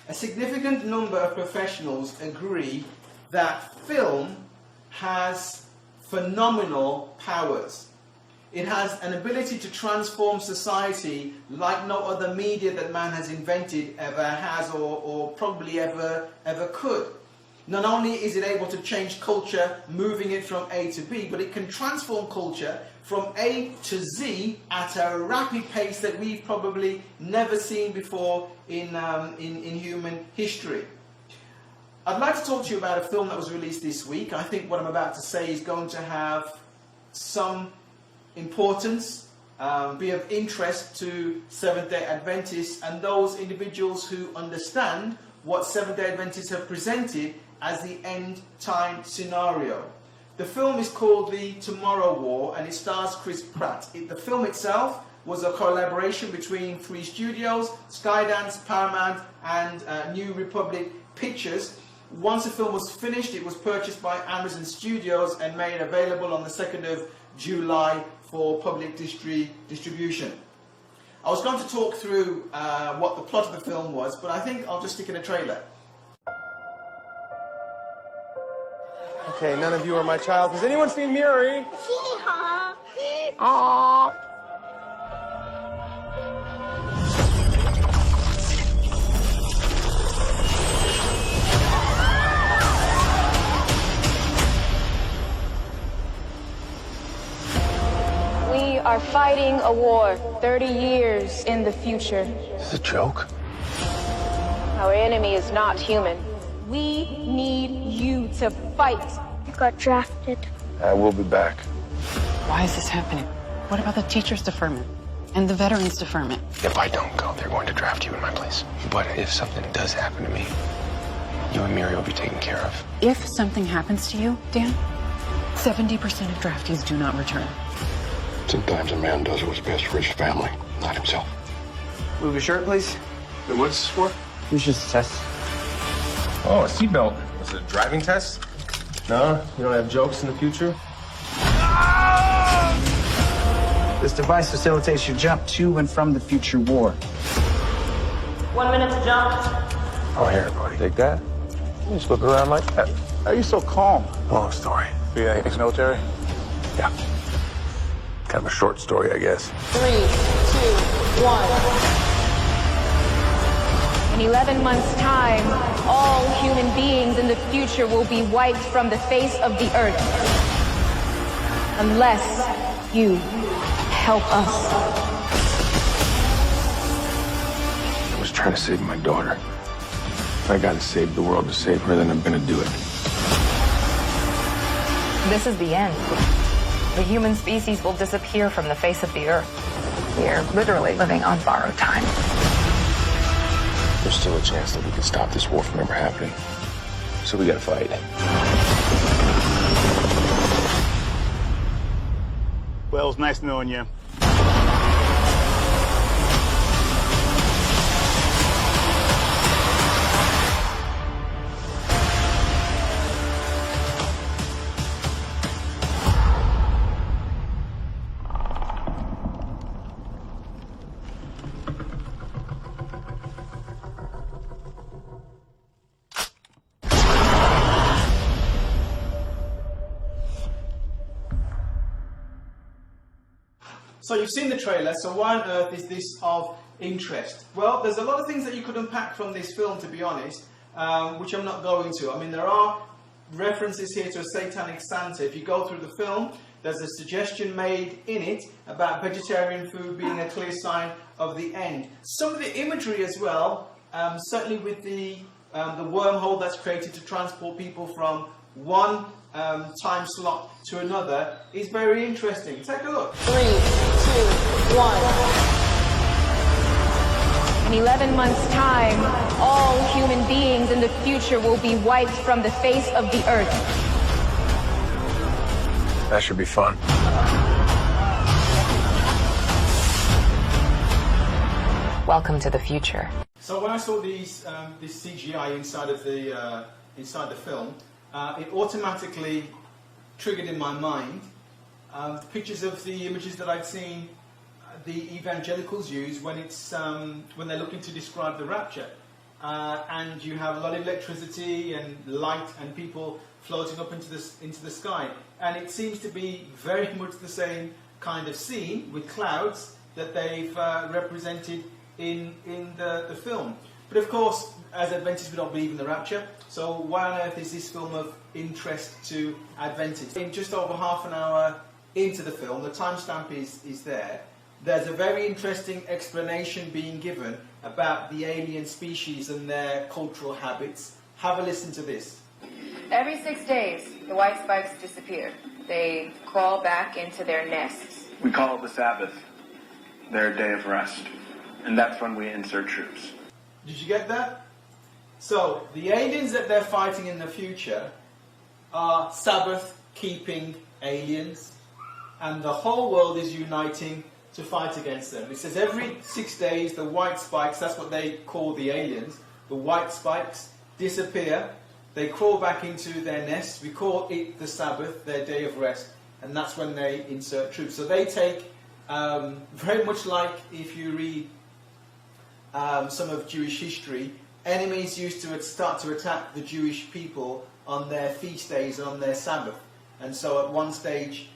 A significant number of professionals agree that film has phenomenal powers. It has an ability to transform society like no other media that man has invented ever has or probably ever could. Not only is it able to change culture, moving it from A to B, but it can transform culture from A to Z at a rapid pace that we've probably never seen before in human history. I'd like to talk to you about a film that was released this week. I think what I'm about to say is going to have some importance, be of interest to Seventh-day Adventists and those individuals who understand what Seventh-day Adventists have presented as the end time scenario. The film is called The Tomorrow War and it stars Chris Pratt. The film itself was a collaboration between 3 studios, Skydance, Paramount and New Republic Pictures. Once the film was finished, it was purchased by Amazon Studios and made available on the 2nd of July for public distribution. I was going to talk through what the plot of the film was, but I think I'll just stick in a trailer. Okay, none of you are my child. Has anyone seen Miri? Aww. We are fighting a war 30 years in the future. Is this a joke? Our enemy is not human. We need you to fight. I got drafted. I will be back. Why is this happening? What about the teachers' deferment and the veterans' deferment? If I don't go, they're going to draft you in my place. But if something does happen to me, you and Miri will be taken care of. If something happens to you, Dan, 70% of draftees do not return. Sometimes a man does what's best for his family, not himself. Move your shirt, please. Then what's this for? It's just a test. Oh, a seatbelt. Was it a driving test? No? You don't have jokes in the future? This device facilitates your jump to and from the future war. 1 minute to jump. Oh, here, buddy. Take that. You just look around like that. How are you so calm? Long story. You ex-military? Yeah. Kind of a short story, I guess. 3, 2, 1. In 11 months' time, all human beings in the future will be wiped from the face of the earth. Unless you help us. I was trying to save my daughter. If I gotta save the world to save her, then I'm gonna do it. This is the end. The human species will disappear from the face of the earth. We are literally living on borrowed time. There's still a chance that we can stop this war from ever happening. So we gotta fight. Well, it's nice knowing you. So you've seen the trailer, so why on earth is this of interest? Well, there's a lot of things that you could unpack from this film, to be honest, which I'm not going to. I mean, there are references here to a satanic Santa. If you go through the film, there's a suggestion made in it about vegetarian food being a clear sign of the end. Some of the imagery as well, certainly with the wormhole that's created to transport people from one time slot to another, is very interesting. Take a look. 3, 2, 1. In 11 months' time, all human beings in the future will be wiped from the face of the earth. That should be fun. Welcome to the future. So when I saw this CGI inside the film, it automatically triggered in my mind pictures of the images that I'd seen the evangelicals use when they're looking to describe the rapture. and you have a lot of electricity and light and people floating up into the sky. And it seems to be very much the same kind of scene with clouds that they've represented in the film. But of course, as Adventists, we don't believe in the rapture, so why on earth is this film of interest to Adventists? In just over half an hour into the film, the timestamp is there. There's a very interesting explanation being given about the alien species and their cultural habits. Have a listen to this. Every 6 days, the white spikes disappear. They crawl back into their nests. We call it the Sabbath, their day of rest. And that's when we insert troops. Did you get that? So, the aliens that they're fighting in the future are Sabbath-keeping aliens, and the whole world is uniting to fight against them. It says every 6 days the white spikes, that's what they call the aliens, the white spikes disappear, they crawl back into their nests, we call it the Sabbath, their day of rest, and that's when they insert troops. So they take, very much like if you read some of Jewish history, enemies used to start to attack the Jewish people on their feast days and on their Sabbath. And so at one stage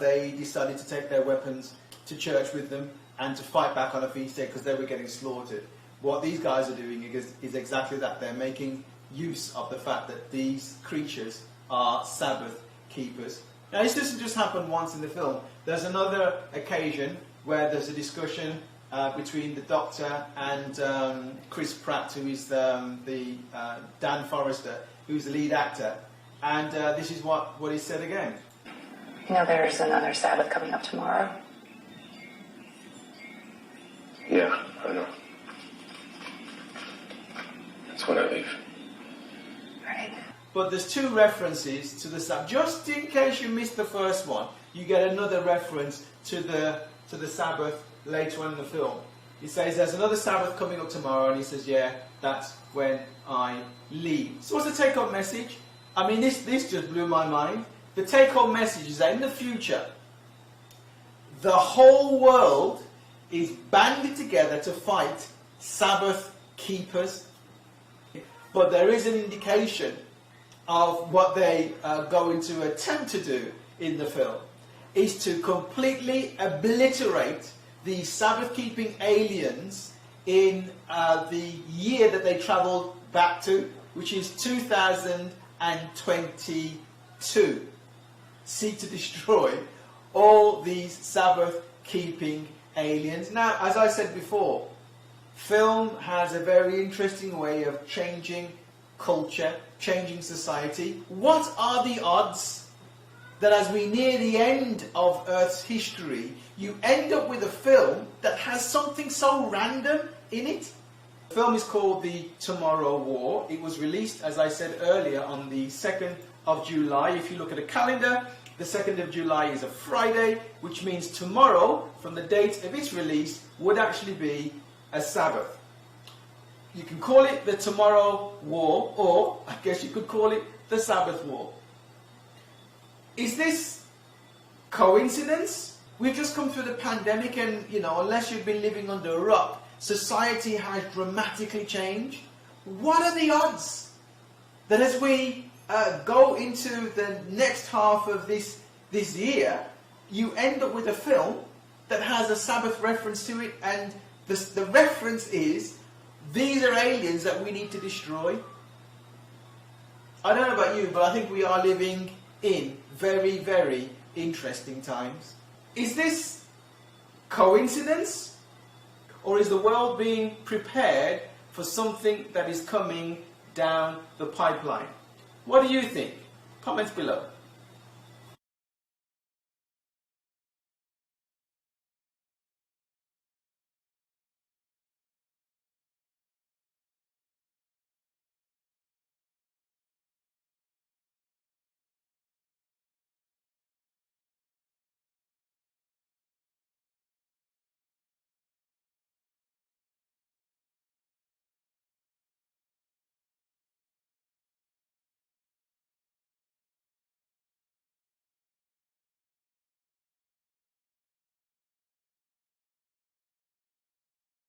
they decided to take their weapons to church with them and to fight back on a feast day because they were getting slaughtered. What these guys are doing is exactly that. They're making use of the fact that these creatures are Sabbath keepers. Now this doesn't just happen once in the film. There's another occasion where there's a discussion between the Doctor and Chris Pratt, who is Dan Forrester, who's the lead actor. And this is what he said again. You know, there's another Sabbath coming up tomorrow. Yeah, I know. That's when I leave. Right. But there's two references to the Sabbath. Just in case you missed the first one, you get another reference to the Sabbath later on in the film. He says there's another Sabbath coming up tomorrow, and he says, yeah, that's when I leave. So what's the take-home message? I mean, this just blew my mind. The take-home message is that in the future, the whole world is banded together to fight Sabbath keepers. But there is an indication of what they are going to attempt to do in the film, is to completely obliterate the Sabbath-keeping aliens in the year that they travelled back to, which is 2022. Seek to destroy all these Sabbath-keeping aliens. Now, as I said before, film has a very interesting way of changing culture, changing society. What are the odds that as we near the end of Earth's history, you end up with a film that has something so random in it? The film is called The Tomorrow War. It was released, as I said earlier, on the 2nd of July. If you look at a calendar, the 2nd of July is a Friday, which means tomorrow, from the date of its release, would actually be a Sabbath. You can call it the Tomorrow War, or I guess you could call it the Sabbath War. Is this coincidence? We've just come through the pandemic and, unless you've been living under a rock, society has dramatically changed. What are the odds that as we go into the next half of this year, you end up with a film that has a Sabbath reference to it, and the reference is, these are aliens that we need to destroy? I don't know about you, but I think we are living in very, very interesting times. Is this coincidence? Or is the world being prepared for something that is coming down the pipeline? What do you think? Comments below.